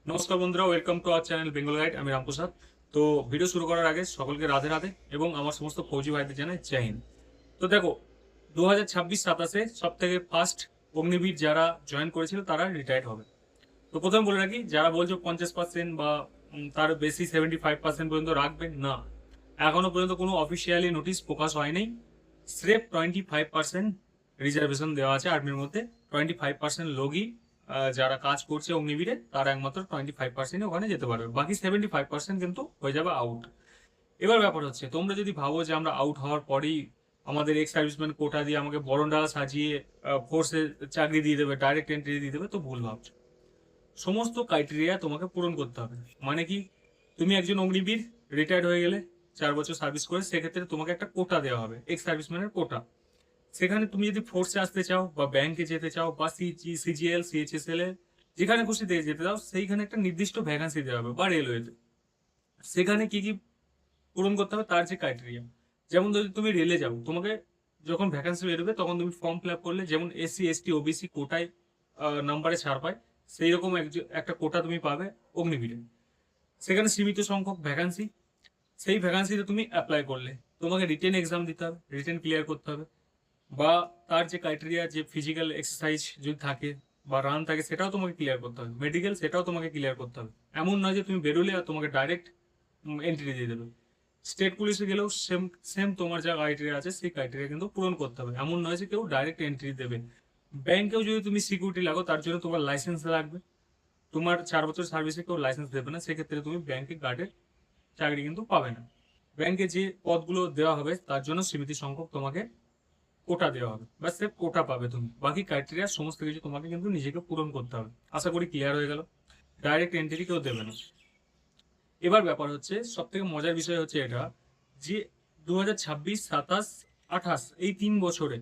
নমস্কার বন্ধুরা, welcome to our channel Bengal guide. আমি রামপ্রসাদ। তো ভিডিও শুরু করার আগে সকলকে রাধে রাধে এবং আমার সমস্ত ফৌজি ভাইদের জানাই জয় হিন্দ। তো দেখো, 2026-27 সব থেকে ফার্স্ট অগ্নিবীর যারা জয়েন করেছিল তারা রিটায়ার্ড হবে। তো প্রথমে বলে রাখি, যারা বলছো 50% বা তার বেশি 75% পর্যন্ত রাখবেন না, এখনো পর্যন্ত কোনো অফিসিয়ালি নোটিশ প্রকাশ হয়নি। স্রেফ 25% রিজার্ভেশন দেওয়া আছে আর্মির মধ্যে। 25% লোকই যারা কাজ করছে অগ্নিবীরে তারা একমাত্র 25% ওখানে যেতে পারবে, বাকি 75% কিন্তু হয়ে যাবে আউট। এবার ব্যাপার হচ্ছে, তোমরা যদি ভাবো যে আমরা আউট হওয়ার পরেই আমাদের এক্স সার্ভিসম্যান কোটা দিয়ে আমাকে বরণডালা সাজিয়ে ফোর্সে চাকরি দিয়ে দেবে, ডাইরেক্ট এন্ট্রি দিয়ে দেবে, তো ভুল ভাবছো। সমস্ত ক্রাইটেরিয়া তোমাকে পূরণ করতে হবে। মানে কি, তুমি একজন অগ্নিবীর রিটায়ার্ড হয়ে গেলে 4 বছর সার্ভিস করে, সেক্ষেত্রে তোমাকে একটা কোটা দেওয়া হবে, এক্স সার্ভিসম্যানের কোটা। সেখানে তুমি যদি ফোর্সে আসতে চাও বা ব্যাংকে যেতে চাও বা সিজিএল সিএইচএসএল এ যেখানে খুশি থেকে যেতে চাও, সেইখানে একটা নির্দিষ্ট ভ্যাকান্সি দেওয়া হবে, বা রেলওয়েতে। সেখানে কি কি পূরণ করতে হবে তার যে ক্রাইটেরিয়া, যেমন যদি তুমি রেলে যাও, তোমাকে যখন ভ্যাকান্সি বেরোবে তখন তুমি ফর্ম ফিল আপ করলে, যেমন এসসি এসটি ওবিসি কোটায় নাম্বারে ছাড় পায়, সেই রকম একটা কোটা তুমি পাবে অগ্নিবীরে। সেখানে সীমিত সংখ্যক ভ্যাকান্সি, সেই ভ্যাকান্সিতে তুমি অ্যাপ্লাই করলে তোমাকে রিটেন এক্সাম দিতে হবে, রিটেন ক্লিয়ার করতে হবে, বা তার যে ক্রাইটেরিয়া, যে ফিজিক্যাল এক্সারসাইজ যদি থাকে বা রান থাকে, সেটাও তোমাকে ক্লিয়ার করতে হবে, মেডিকেল সেটাও তোমাকে ক্লিয়ার করতে হবে। এমন নয় যে তুমি বেরোলে আর তোমাকে ডাইরেক্ট এন্ট্রি দিয়ে দেবে। স্টেট পুলিশে গেলেও সেম সেম তোমার যা ক্রাইটেরিয়া আছে সেই ক্রাইটেরিয়া কিন্তু পূরণ করতে হবে। এমন নয় যে কেউ ডাইরেক্ট এন্ট্রি দেবে। ব্যাংকেও যদি তুমি সিকিউরিটি লাগো, তার জন্য তোমার লাইসেন্স লাগবে। তোমার 4 বছর সার্ভিসে কেউ লাইসেন্স দেবে না, সেক্ষেত্রে তুমি ব্যাংকে গার্ডের চাকরি কিন্তু পাবে না। ব্যাংকে যে পদগুলো দেওয়া হবে তার জন্য সীমিত সংখ্যক তোমাকে কোটা দেওয়া হবে, বা সে কোটা পাবে তুমি। বাকি ক্রাইটেরিয়া সমস্ত কিছু তোমাকে কিন্তু নিজেকে পূরণ করতে হবে। আশা করি ক্লিয়ার হয়ে গেল। ডাইরেক্ট এন্ট্রি কেউ দেবে না। এবার ব্যাপার হচ্ছে, সব থেকে মজার বিষয় হচ্ছে এটা, যে 2026, 27, 28 এই 3 বছরে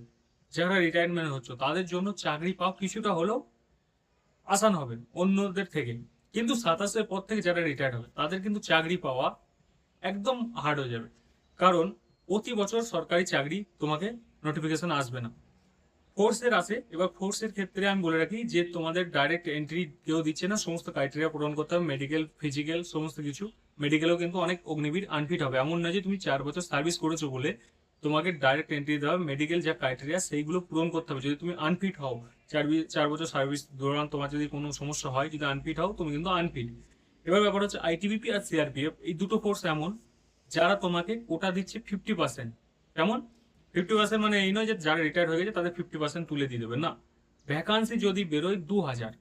যারা রিটায়ারমেন্ট হচ্ছে তাদের জন্য চাকরি পাওয়া কিছুটা হলেও আসান হবে অন্যদের থেকে। কিন্তু 27-এর পর থেকে যারা রিটায়ার্ড হবে তাদের কিন্তু চাকরি পাওয়া একদম হার্ড হয়ে যাবে। কারণ প্রতি বছর সরকারি চাকরি তোমাকে নোটিফিকেশন আসবে না, ফোর্সের আছে। এবার ফোর্সের ক্ষেত্রে আমি বলে রাখি যে তোমাদের ডাইরেক্ট এন্ট্রি কেউ দিচ্ছে না, সমস্ত ক্রাইটেরিয়া পূরণ করতে হবে, মেডিকেল ফিজিক্যাল সমস্ত কিছু। মেডিকেলেও কিন্তু অনেক অগ্নিবীর আনফিট হবে, এমন নয় যে তুমি 4 বছর সার্ভিস করেছো বলে তোমাকে ডাইরেক্ট এন্ট্রি দেওয়া হবে। মেডিকেল যা ক্রাইটেরিয়া সেইগুলো পূরণ করতে হবে। যদি তুমি আনফিট হও, 4 বছর সার্ভিস দৌড়ান, তোমার যদি কোনো সমস্যা হয়, যদি আনফিট হও, তুমি কিন্তু আনফিট। এবার ব্যাপার হচ্ছে, আইটিবিপি আর সিআরপিএফ এই দুটো ফোর্স এমন যারা তোমাকে কোটা দিচ্ছে 50%। কেমন 50%? মানে এই নয় যে যারা রিটায়ার হয়ে গেছে তাদের 50% তুলে দিয়ে দেবে না। ভ্যাকান্সি যদি বেরোয় 2000,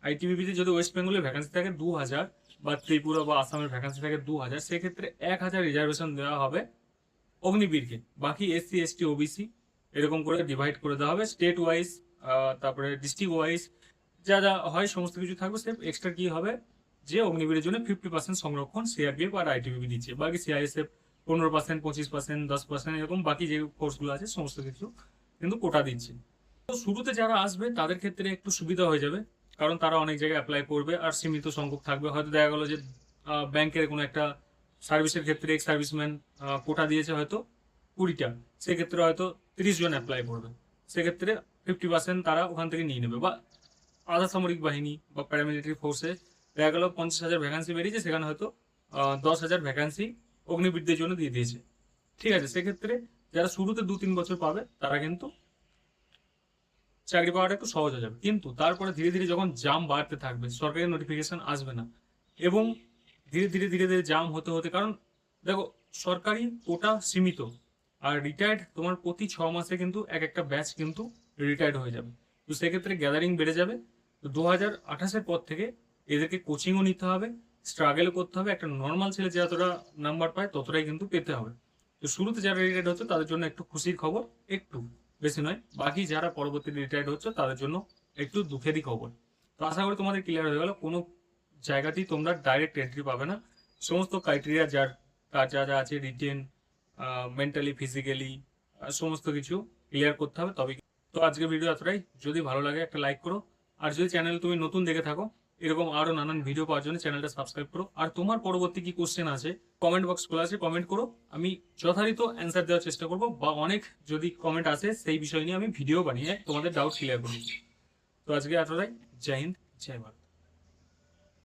আইটিবিপিতে যদি ওয়েস্ট বেঙ্গলে ভ্যাকান্সি থাকে 2000, বা ত্রিপুরা বা আসামের ভ্যাকান্সি থাকে 2000, সেক্ষেত্রে 1000 রিজার্ভেশন দেওয়া হবে অগ্নিবীরকে। বাকি এসসি এসটি ওবিসি এরকম করে ডিভাইড করে দেওয়া হবে স্টেট ওয়াইজ, তারপরে ডিস্ট্রিক্ট ওয়াইজ যা যা হয় সমস্ত কিছু থাকবে। সেফ এক্সট্রা কি হবে, যে অগ্নিবীরের জন্য 50% সংরক্ষণ সিআরপিএফ আর আইটিবিপি দিচ্ছে, বাকি সিআইএসএফ 15%, 25%, 10% এরকম বাকি যে কোর্সগুলো আছে সমস্ত কিছু কিন্তু কোটা দিচ্ছে। তো শুরুতে যারা আসবে তাদের ক্ষেত্রে একটু সুবিধা হয়ে যাবে, কারণ তারা অনেক জায়গায় অ্যাপ্লাই করবে আর সীমিত সংখ্যক থাকবে। হয়তো দেখা গেলো যে ব্যাংকের কোনো একটা সার্ভিসের ক্ষেত্রে এক্স সার্ভিসম্যান কোটা দিয়েছে হয়তো 20টা, সেক্ষেত্রে হয়তো 30 জন অ্যাপ্লাই করবে, সেক্ষেত্রে 50% তারা ওখান থেকে নিয়ে নেবে। বা আধা সামরিক বাহিনী বা প্যারামিলিটারি ফোর্সে দেখা গেল 50,000 ভ্যাকান্সি বেরিয়েছে, সেখানে হয়তো 10,000 ভ্যাকান্সি অগ্নিবীরদের জন্য দিয়ে দিয়েছে। ঠিক আছে, সেক্ষেত্রে যারা শুরুতে 2-3 বছর পাবে তারা কিন্তু চাকরি পাওয়াটা একটু সহজ হয়ে যাবে। কিন্তু তারপরে ধীরে ধীরে যখন জাম বাড়তে থাকবে, সরকারি নোটিফিকেশন আসবে না, এবং ধীরে ধীরে ধীরে ধীরে জাম হতে হতে, কারণ দেখো সরকারি কোটা সীমিত, আর রিটায়ার্ড তোমার প্রতি 6 মাসে কিন্তু একটা ব্যাচ কিন্তু রিটায়ার্ড হয়ে যাবে। তো সেক্ষেত্রে গ্যাদারিং বেড়ে যাবে। তো 2028-এর পর থেকে এদেরকে কোচিংও নিতে হবে, স্ট্রাগলও করতে হবে। একটা নর্মাল ছেলে যতটা নাম্বার পায় ততটাই কিন্তু পেতে হবে। তো শুরুতে যারা রিটায়ার্ড হচ্ছে তাদের জন্য একটু খুশির খবর, একটু বেশি নয়। বাকি যারা পরবর্তীতে রিটায়ার্ড হচ্ছে তাদের জন্য একটু দুঃখেরই খবর। তো আশা করি তোমাদের ক্লিয়ার হয়ে গেল, কোনো জায়গাতেই তোমরা ডাইরেক্ট এন্ট্রি পাবে না। সমস্ত ক্রাইটেরিয়া যার তার যা যা আছে, রিটেন, মেন্টালি, ফিজিক্যালি সমস্ত কিছু ক্লিয়ার করতে হবে তবে। তো আজকের ভিডিও এতটাই। যদি ভালো লাগে একটা লাইক করো, আর যদি চ্যানেল তুমি নতুন দেখে থাকো, এরকম আরো নানান ভিডিও পাওয়ার জন্য চ্যানেলটা সাবস্ক্রাইব করো। আর তোমার পরবর্তী কি কোশ্চেন আছে, কমেন্ট বক্স খোলা আছে, কমেন্ট করো, আমি যথারীত অ্যান্সার দেওয়ার চেষ্টা করবো। বা অনেক যদি কমেন্ট আসে সেই বিষয় নিয়ে আমি ভিডিও বানিয়ে তোমাদের ডাউট ক্লিয়ার করবো। তো আজকে এতটাই। জয় হিন্দ, জয় ভারত।